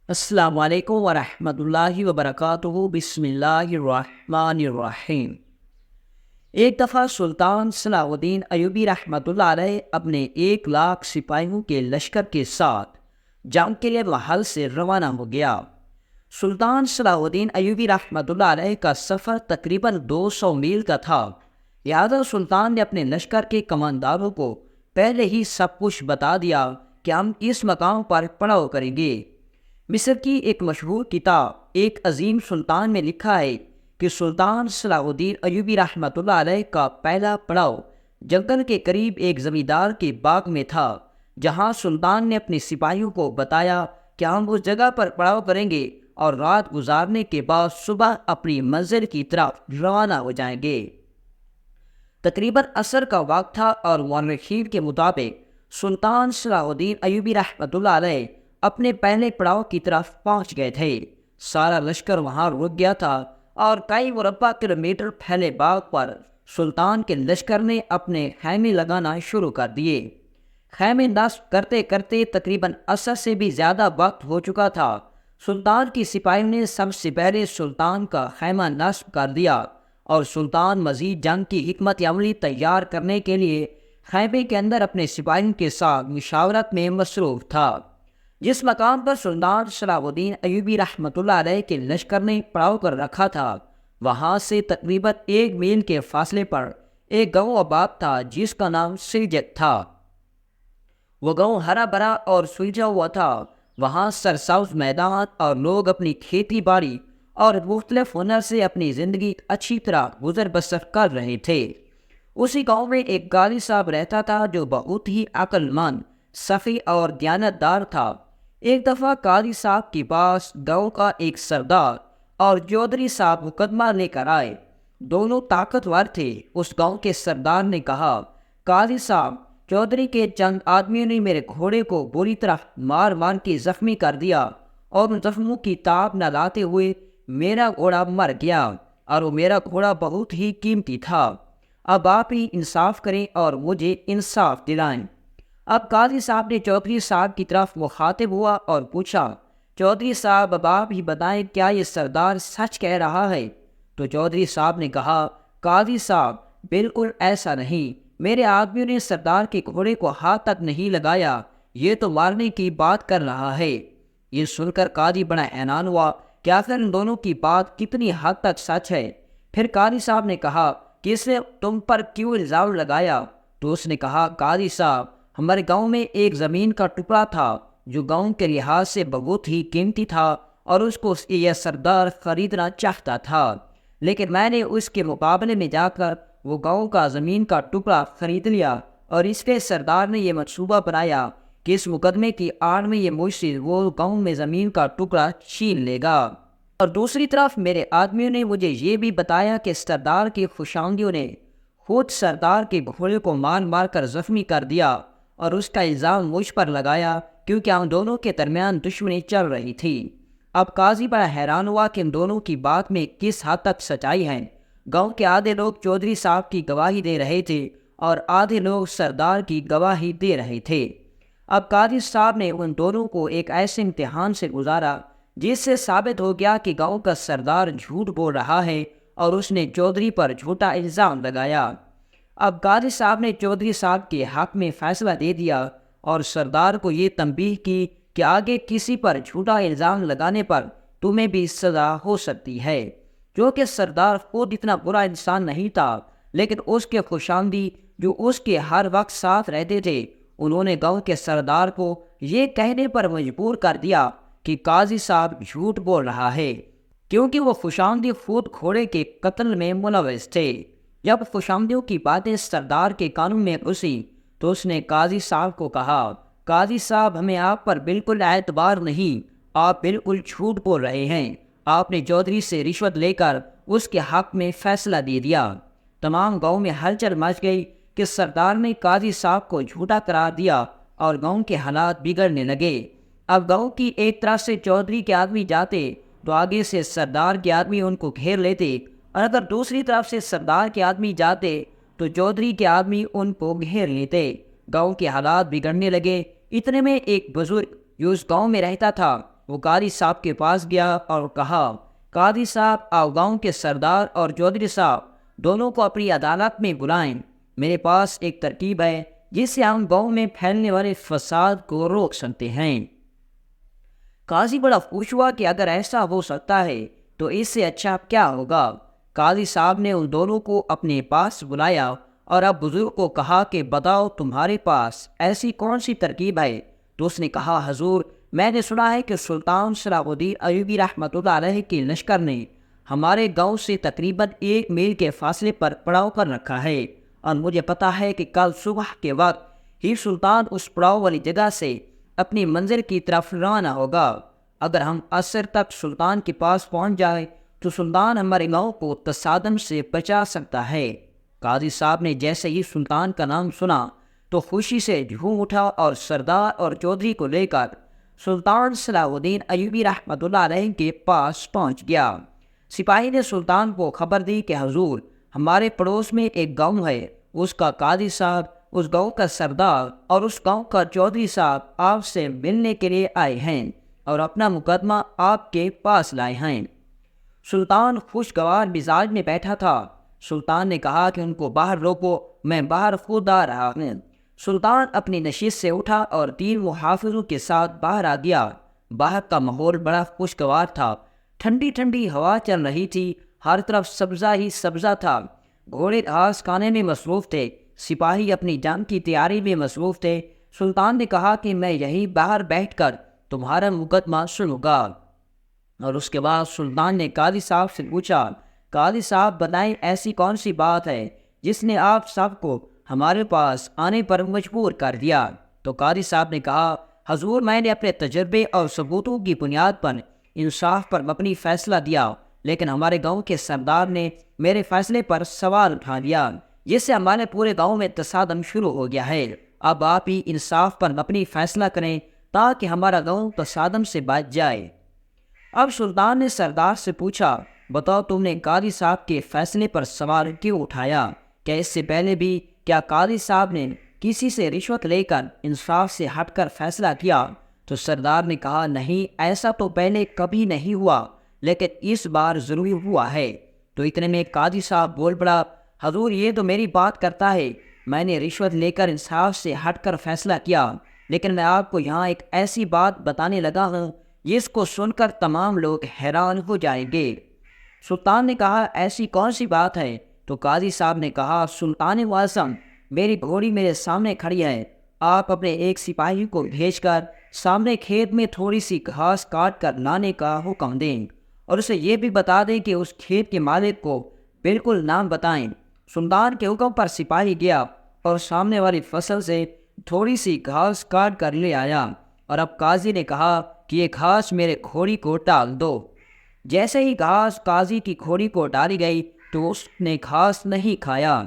السلام علیکم ورحمۃ اللہ وبرکاتہ۔ بسم اللہ الرحمن الرحیم۔ ایک دفعہ سلطان صلاح الدین ایوبی رحمۃ اللہ علیہ اپنے 1,00,000 سپاہیوں کے لشکر کے ساتھ جنگ کے لیے محل سے روانہ ہو گیا۔ سلطان صلاح الدین ایوبی رحمۃ اللہ علیہ کا سفر تقریباً 200 میل کا تھا، لہٰذا سلطان نے اپنے لشکر کے کمانداروں کو پہلے ہی سب کچھ بتا دیا کہ ہم اس مقام پر پڑاؤ کریں گے۔ مصر کی ایک مشہور کتاب ایک عظیم سلطان میں لکھا ہے کہ سلطان صلاح الدین ایوبی رحمۃ اللہ علیہ کا پہلا پڑاؤ جنگل کے قریب ایک زمیندار کے باغ میں تھا، جہاں سلطان نے اپنے سپاہیوں کو بتایا کہ ہم اس جگہ پر پڑاؤ کریں گے اور رات گزارنے کے بعد صبح اپنی منزل کی طرف روانہ ہو جائیں گے۔ تقریباً عصر کا وقت تھا اور مورخین کے مطابق سلطان صلاح الدین ایوبی رحمۃ اللہ علیہ اپنے پہلے پڑاؤ کی طرف پہنچ گئے تھے۔ سارا لشکر وہاں رک گیا تھا اور کئی مربع کلومیٹر پھیلے باغ پر سلطان کے لشکر نے اپنے خیمے لگانا شروع کر دیے۔ خیمے نصب کرتے کرتے تقریباً عصر سے بھی زیادہ وقت ہو چکا تھا۔ سلطان کی سپاہیوں نے سب سے پہلے سلطان کا خیمہ نصب کر دیا اور سلطان مزید جنگ کی حکمت عملی تیار کرنے کے لیے خیمے کے اندر اپنے سپاہیوں کے ساتھ مشاورت میں مصروف تھا۔ جس مقام پر سلطان صلاح الدین ایوبی رحمۃ اللہ علیہ کے لشکر نے پڑاؤ کر رکھا تھا، وہاں سے تقریباً 1 میل کے فاصلے پر ایک گاؤں آباد تھا جس کا نام سلجک تھا۔ وہ گاؤں ہرا بھرا اور سلجھا ہوا تھا۔ وہاں سرسبز میدان اور لوگ اپنی کھیتی باڑی اور مختلف ہنر سے اپنی زندگی اچھی طرح گزر بسر کر رہے تھے۔ اسی گاؤں میں ایک قاضی صاحب رہتا تھا جو بہت ہی عقل مند، سخی اور دیانتدار تھا۔ ایک دفعہ قاضی صاحب کے پاس گاؤں کا ایک سردار اور چودھری صاحب مقدمہ لے کر آئے۔ دونوں طاقتور تھے۔ اس گاؤں کے سردار نے کہا، قاضی صاحب، چودھری کے چند آدمیوں نے میرے گھوڑے کو بری طرح مار مار کے زخمی کر دیا اور ان زخموں کی تاب نہ لاتے ہوئے میرا گھوڑا مر گیا اور وہ میرا گھوڑا بہت ہی قیمتی تھا۔ اب آپ ہی انصاف کریں اور مجھے انصاف دلائیں۔ اب قاضی صاحب نے چودھری صاحب کی طرف مخاطب ہوا اور پوچھا، چودھری صاحب اب آپ ہی بتائیں کیا یہ سردار سچ کہہ رہا ہے؟ تو چودھری صاحب نے کہا، قاضی صاحب بالکل ایسا نہیں، میرے آدمیوں نے سردار کے گھوڑے کو ہاتھ تک نہیں لگایا، یہ تو مارنے کی بات کر رہا ہے۔ یہ سن کر قاضی بڑا حیران ہوا کہ آخر ان دونوں کی بات کتنی حد تک سچ ہے۔ پھر قاضی صاحب نے کہا کہ اس نے تم پر کیوں الزام لگایا؟ تو اس نے کہا، قاضی صاحب ہمارے گاؤں میں ایک زمین کا ٹکڑا تھا جو گاؤں کے لحاظ سے بہت ہی قیمتی تھا اور اس کو یہ سردار خریدنا چاہتا تھا، لیکن میں نے اس کے مقابلے میں جا کر وہ گاؤں کا زمین کا ٹکڑا خرید لیا اور اس کے سردار نے یہ منصوبہ بنایا کہ اس مقدمے کی آڑ میں یہ مجھ سے وہ گاؤں میں زمین کا ٹکڑا چھین لے گا۔ اور دوسری طرف میرے آدمیوں نے مجھے یہ بھی بتایا کہ سردار کی خوشامدیوں نے خود سردار کے گھوڑے کو مار مار کر زخمی کر دیا اور اس کا الزام مجھ پر لگایا کیونکہ ہم دونوں کے درمیان دشمنی چل رہی تھی۔ اب قاضی بڑا حیران ہوا کہ ان دونوں کی بات میں کس حد تک سچائی ہے۔ گاؤں کے آدھے لوگ چودھری صاحب کی گواہی دے رہے تھے اور آدھے لوگ سردار کی گواہی دے رہے تھے۔ اب قاضی صاحب نے ان دونوں کو ایک ایسے امتحان سے گزارا جس سے ثابت ہو گیا کہ گاؤں کا سردار جھوٹ بول رہا ہے اور اس نے چودھری پر جھوٹا الزام لگایا۔ اب قاضی صاحب نے چودھری صاحب کے حق میں فیصلہ دے دیا اور سردار کو یہ تنبیہ کی کہ آگے کسی پر جھوٹا الزام لگانے پر تمہیں بھی سزا ہو سکتی ہے۔ جو کہ سردار خود اتنا برا انسان نہیں تھا، لیکن اس کے خوشامدی جو اس کے ہر وقت ساتھ رہتے تھے، انہوں نے گاؤں کے سردار کو یہ کہنے پر مجبور کر دیا کہ قاضی صاحب جھوٹ بول رہا ہے، کیونکہ وہ خوشامدی خود گھوڑے کے قتل میں ملوث تھے۔ جب خوشامدیوں کی باتیں سردار کے کانوں میں گھسی تو اس نے قاضی صاحب کو کہا، قاضی صاحب ہمیں آپ پر بالکل اعتبار نہیں، آپ بالکل جھوٹ بول رہے ہیں۔ آپ نے چودھری سے رشوت لے کر اس کے حق میں فیصلہ دے دیا۔ تمام گاؤں میں ہلچل مچ گئی کہ سردار نے قاضی صاحب کو جھوٹا قرار دیا اور گاؤں کے حالات بگڑنے لگے۔ اب گاؤں کی ایک طرف سے چودھری کے آدمی جاتے تو آگے سے سردار کے آدمی ان کو گھیر لیتے، اور اگر دوسری طرف سے سردار کے آدمی جاتے تو چودھری کے آدمی ان کو گھیر لیتے۔ گاؤں کے حالات بگڑنے لگے۔ اتنے میں ایک بزرگ جو اس گاؤں میں رہتا تھا وہ قاضی صاحب کے پاس گیا اور کہا، قاضی صاحب، آپ گاؤں کے سردار اور چودھری صاحب دونوں کو اپنی عدالت میں بلائیں۔ میرے پاس ایک ترکیب ہے جس سے ہم گاؤں میں پھیلنے والے فساد کو روک سکتے ہیں۔ قاضی بڑا خوش ہوا کہ اگر ایسا ہو سکتا ہے تو اس سے اچھا کیا ہوگا۔ قاضی صاحب نے ان دونوں کو اپنے پاس بلایا اور اب بزرگ کو کہا کہ بتاؤ تمہارے پاس ایسی کون سی ترکیب ہے؟ تو اس نے کہا، حضور، میں نے سنا ہے کہ سلطان صلاح الدین ایوبی رحمۃ اللہ علیہ کے لشکر نے ہمارے گاؤں سے تقریباً 1 میل کے فاصلے پر پڑاؤ کر رکھا ہے، اور مجھے پتہ ہے کہ کل صبح کے وقت ہی سلطان اس پڑاؤ والی جگہ سے اپنی منزل کی طرف روانہ ہوگا۔ اگر ہم عصر تک سلطان کے پاس پہنچ جائیں تو سلطان ہمارے گاؤں کو تصادم سے بچا سکتا ہے۔ قاضی صاحب نے جیسے ہی سلطان کا نام سنا تو خوشی سے جھوم اٹھا اور سردار اور چودھری کو لے کر سلطان صلاح الدین ایوبی رحمۃ اللہ علیہ کے پاس پہنچ گیا۔ سپاہی نے سلطان کو خبر دی کہ حضور، ہمارے پڑوس میں ایک گاؤں ہے، اس کا قاضی صاحب، اس گاؤں کا سردار اور اس گاؤں کا چودھری صاحب آپ سے ملنے کے لیے آئے ہیں اور اپنا مقدمہ آپ کے پاس لائے ہیں۔ سلطان خوشگوار مزاج میں بیٹھا تھا۔ سلطان نے کہا کہ ان کو باہر روکو، میں باہر خود آ رہا ہوں۔ سلطان اپنی نشست سے اٹھا اور 3 محافظوں کے ساتھ باہر آ گیا۔ باہر کا ماحول بڑا خوشگوار تھا، ٹھنڈی ٹھنڈی ہوا چل رہی تھی، ہر طرف سبزہ ہی سبزہ تھا۔ گھوڑے گھاس کھانے میں مصروف تھے، سپاہی اپنی جنگ کی تیاری میں مصروف تھے۔ سلطان نے کہا کہ میں یہیں باہر بیٹھ کر تمہارا مقدمہ سنوں گا۔ اور اس کے بعد سلطان نے قاضی صاحب سے پوچھا، قاضی صاحب بتائیں، ایسی کون سی بات ہے جس نے آپ سب کو ہمارے پاس آنے پر مجبور کر دیا؟ تو قاضی صاحب نے کہا، حضور، میں نے اپنے تجربے اور ثبوتوں کی بنیاد پر انصاف پر مبنی فیصلہ دیا، لیکن ہمارے گاؤں کے سردار نے میرے فیصلے پر سوال اٹھا دیا، جس سے ہمارے پورے گاؤں میں تصادم شروع ہو گیا ہے۔ اب آپ ہی انصاف پر مبنی فیصلہ کریں تاکہ ہمارا گاؤں تصادم سے بچ جائے۔ اب سلطان نے سردار سے پوچھا، بتاؤ تم نے قاضی صاحب کے فیصلے پر سوال کیوں اٹھایا؟ کیا اس سے پہلے بھی کیا قاضی صاحب نے کسی سے رشوت لے کر انصاف سے ہٹ کر فیصلہ کیا؟ تو سردار نے کہا، نہیں، ایسا تو پہلے کبھی نہیں ہوا، لیکن اس بار ضرور ہوا ہے۔ تو اتنے میں قاضی صاحب بول پڑا، حضور، یہ تو میری بات کرتا ہے، میں نے رشوت لے کر انصاف سے ہٹ کر فیصلہ کیا، لیکن میں آپ کو یہاں ایک ایسی بات بتانے لگا ہوں جس کو سن کر تمام لوگ حیران ہو جائیں گے۔ سلطان نے کہا، ایسی کون سی بات ہے؟ تو قاضی صاحب نے کہا، سلطان معظم، میری گھوڑی میرے سامنے کھڑی ہے، آپ اپنے ایک سپاہی کو بھیج کر سامنے کھیت میں تھوڑی سی گھاس کاٹ کر لانے کا حکم دیں، اور اسے یہ بھی بتا دیں کہ اس کھیت کے مالک کو بالکل نام بتائیں۔ سلطان کے حکم پر سپاہی گیا اور سامنے والی فصل سے تھوڑی سی گھاس کاٹ کر لے آیا، اور اب قاضی نے کہا کہ یہ گھاس میرے گھوڑی کو ڈال دو۔ جیسے ہی گھاس قاضی کی گھوڑی کو ڈالی گئی تو اس نے گھاس نہیں کھایا۔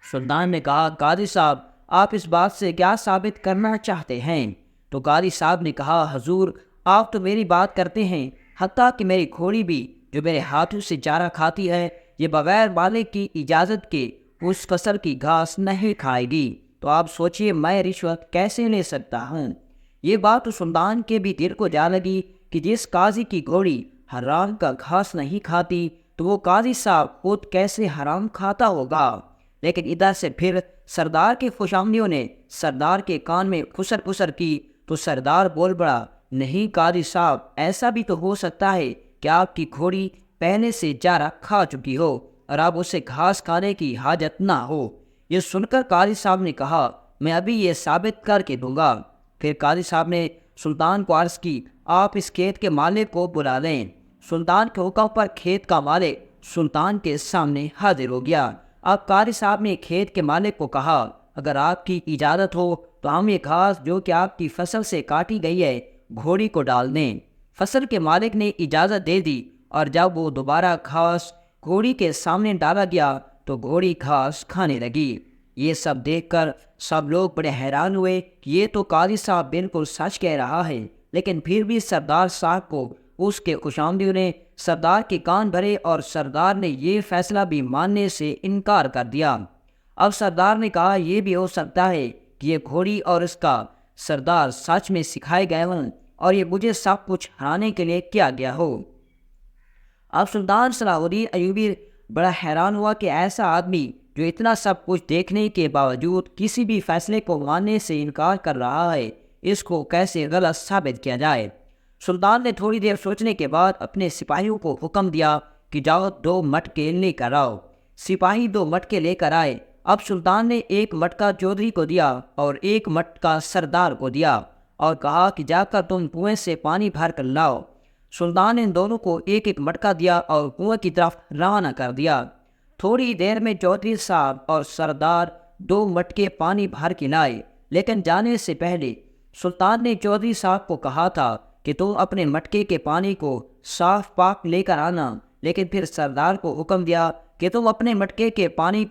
سلطان نے کہا، قاضی صاحب، آپ اس بات سے کیا ثابت کرنا چاہتے ہیں؟ تو قاضی صاحب نے کہا، حضور، آپ تو میری بات کرتے ہیں، حتیٰ کہ میری گھوڑی بھی جو میرے ہاتھوں سے چارہ کھاتی ہے، یہ بغیر مالک کی اجازت کے اس فصل کی گھاس نہیں کھائے گی، تو آپ سوچئے میں رشوت کیسے لے سکتا ہوں؟ یہ بات تو سلطان کے بھی دل کو جا لگی کہ جس قاضی کی گھوڑی حرام کا گھاس نہیں کھاتی تو وہ قاضی صاحب خود کیسے حرام کھاتا ہوگا۔ لیکن ادھر سے پھر سردار کے خوشامدیوں نے سردار کے کان میں خسر خسر کی تو سردار بول پڑا، نہیں قاضی صاحب، ایسا بھی تو ہو سکتا ہے کہ آپ کی گھوڑی پہلے سے چارہ کھا چکی ہو اور اب اسے گھاس کھانے کی حاجت نہ ہو۔ یہ سن کر قاضی صاحب نے کہا، میں ابھی یہ ثابت کر کے دوں گا۔ پھر قاضی صاحب نے سلطان کو عرض کی، آپ اس کھیت کے مالک کو بلا لیں۔ سلطان کے حکم پر کھیت کا مالک سلطان کے سامنے حاضر ہو گیا۔ اب قاضی صاحب نے کھیت کے مالک کو کہا، اگر آپ کی اجازت ہو تو ہم یہ گھاس جو کہ آپ کی فصل سے کاٹی گئی ہے گھوڑی کو ڈال دیں۔ فصل کے مالک نے اجازت دے دی، اور جب وہ دوبارہ گھاس گھوڑی کے سامنے ڈالا گیا تو گھوڑی گھاس کھانے لگی۔ یہ سب دیکھ کر سب لوگ بڑے حیران ہوئے کہ یہ تو قاضی صاحب بالکل سچ کہہ رہا ہے، لیکن پھر بھی سردار صاحب کو اس کے خوشامدیوں نے سردار کے کان بھرے اور سردار نے یہ فیصلہ بھی ماننے سے انکار کر دیا۔ اب سردار نے کہا، یہ بھی ہو سکتا ہے کہ یہ گھوڑی اور اس کا سردار سچ میں سکھائے گئے ہوں، اور یہ مجھے سب کچھ ہرانے کے لیے کیا گیا ہو۔ اب سلطان صلاح الدین ایوبی بڑا حیران ہوا کہ ایسا آدمی جو اتنا سب کچھ دیکھنے کے باوجود کسی بھی فیصلے کو ماننے سے انکار کر رہا ہے، اس کو کیسے غلط ثابت کیا جائے۔ سلطان نے تھوڑی دیر سوچنے کے بعد اپنے سپاہیوں کو حکم دیا کہ جاؤ 2 مٹکے لے کر آؤ۔ سپاہی 2 مٹکے لے کر آئے۔ اب سلطان نے 1 مٹکا چودھری کو دیا اور 1 مٹکا سردار کو دیا اور کہا کہ جا کر تم کنویں سے پانی بھر کر لاؤ۔ سلطان نے ان دونوں کو 1 مٹکا دیا اور کنویں کی طرف روانہ کر دیا۔ تھوڑی دیر میں چودھری صاحب اور سردار 2 مٹکے پانی بھر کے لائے، لیکن جانے سے پہلے سلطان نے چودھری صاحب کو کہا تھا کہ تم اپنے مٹکے کے پانی کو صاف پاک لے کر آنا، لیکن پھر سردار کو حکم دیا کہ تم اپنے مٹکے کے پانی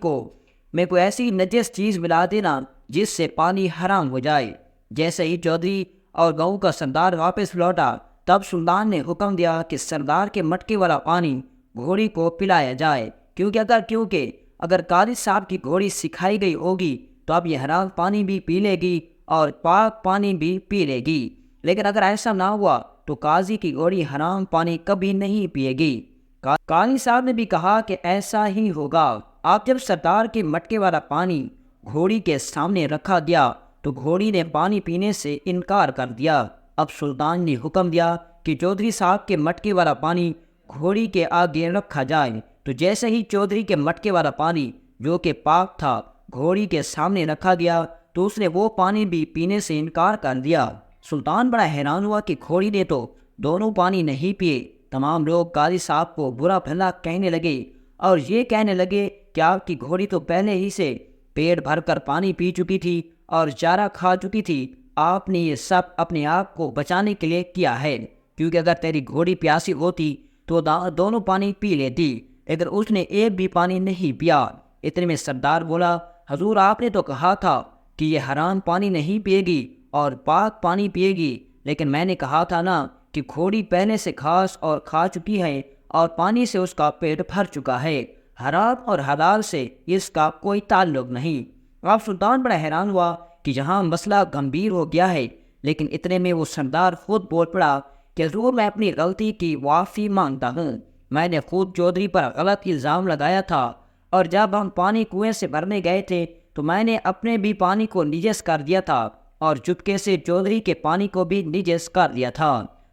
میں کوئی ایسی نجس چیز ملا دینا جس سے پانی حرام ہو جائے۔ جیسے ہی چودھری اور گاؤں کا سردار واپس لوٹا، تب سلطان نے حکم دیا کہ سردار کے مٹکے والا پانی گھوڑی کو پلایا جائے، کیونکہ اگر قاضی صاحب کی گھوڑی سکھائی گئی ہوگی تو اب یہ حرام پانی بھی پی لے گی اور پاک پانی بھی پی لے گی، لیکن اگر ایسا نہ ہوا تو قاضی کی گھوڑی حرام پانی کبھی نہیں پیے گی۔ قاضی صاحب نے بھی کہا کہ ایسا ہی ہوگا۔ اب جب سردار کے مٹکے والا پانی گھوڑی کے سامنے رکھا گیا تو گھوڑی نے پانی پینے سے انکار کر دیا۔ اب سلطان نے حکم دیا کہ چودھری صاحب کے مٹکے والا پانی گھوڑی کے آگے رکھا جائے، تو جیسے ہی چودھری کے مٹکے والا پانی جو کہ پاک تھا گھوڑی کے سامنے رکھا گیا تو اس نے وہ پانی بھی پینے سے انکار کر دیا۔ سلطان بڑا حیران ہوا کہ گھوڑی نے تو دونوں پانی نہیں پیے۔ تمام لوگ قاضی صاحب کو برا بھلا کہنے لگے اور یہ کہنے لگے کہ آپ کی گھوڑی تو پہلے ہی سے پیٹ بھر کر پانی پی چکی تھی اور چارہ کھا چکی تھی۔ آپ نے یہ سب اپنے آپ کو بچانے کے لیے کیا ہے، کیونکہ اگر تیری گھوڑی پیاسی ہوتی تو دونوں پانی پی لیتی، لیکن اس نے ایک بھی پانی نہیں پیا۔ اتنے میں سردار بولا، حضور آپ نے تو کہا تھا کہ یہ حرام پانی نہیں پیے گی اور پاک پانی پیے گی، لیکن میں نے کہا تھا نا کہ گھوڑی پہلے سے گھاس اور کھا چکی ہے اور پانی سے اس کا پیٹ بھر چکا ہے، حرام اور حلال سے اس کا کوئی تعلق نہیں۔ اب سلطان بڑا حیران ہوا کہ یہاں مسئلہ گمبھیر ہو گیا ہے، لیکن اتنے میں وہ سردار خود بول پڑا کہ حضور میں اپنی غلطی کی معافی مانگتا ہوں۔ میں نے خود چودھری پر غلط الزام لگایا تھا، اور جب ہم پانی کنویں سے بھرنے گئے تھے تو میں نے اپنے بھی پانی کو نجس کر دیا تھا اور چپکے سے چودھری کے پانی کو بھی نجس کر دیا تھا،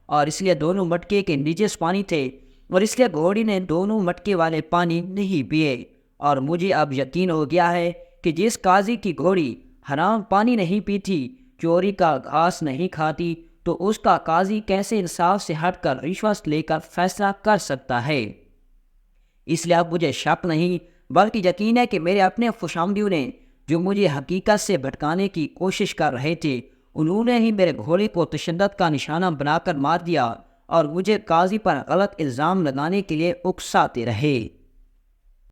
اور اس لیے دونوں مٹکے کے نجس پانی تھے، اور اس لیے گھوڑی نے دونوں مٹکے والے پانی نہیں پیے۔ اور مجھے اب یقین ہو گیا ہے کہ جس قاضی کی گھوڑی حرام پانی نہیں پیتی، چوری کا گھاس نہیں کھاتی، تو اس کا قاضی کیسے انصاف سے ہٹ کر رشوت لے کر فیصلہ کر سکتا ہے۔ اس لیے اب مجھے شک نہیں بلکہ یقین ہے کہ میرے اپنے خوشامدیوں نے جو مجھے حقیقت سے بھٹکانے کی کوشش کر رہے تھے، انہوں نے ہی میرے گھوڑے کو تشدد کا نشانہ بنا کر مار دیا اور مجھے قاضی پر غلط الزام لگانے کے لیے اکساتے رہے۔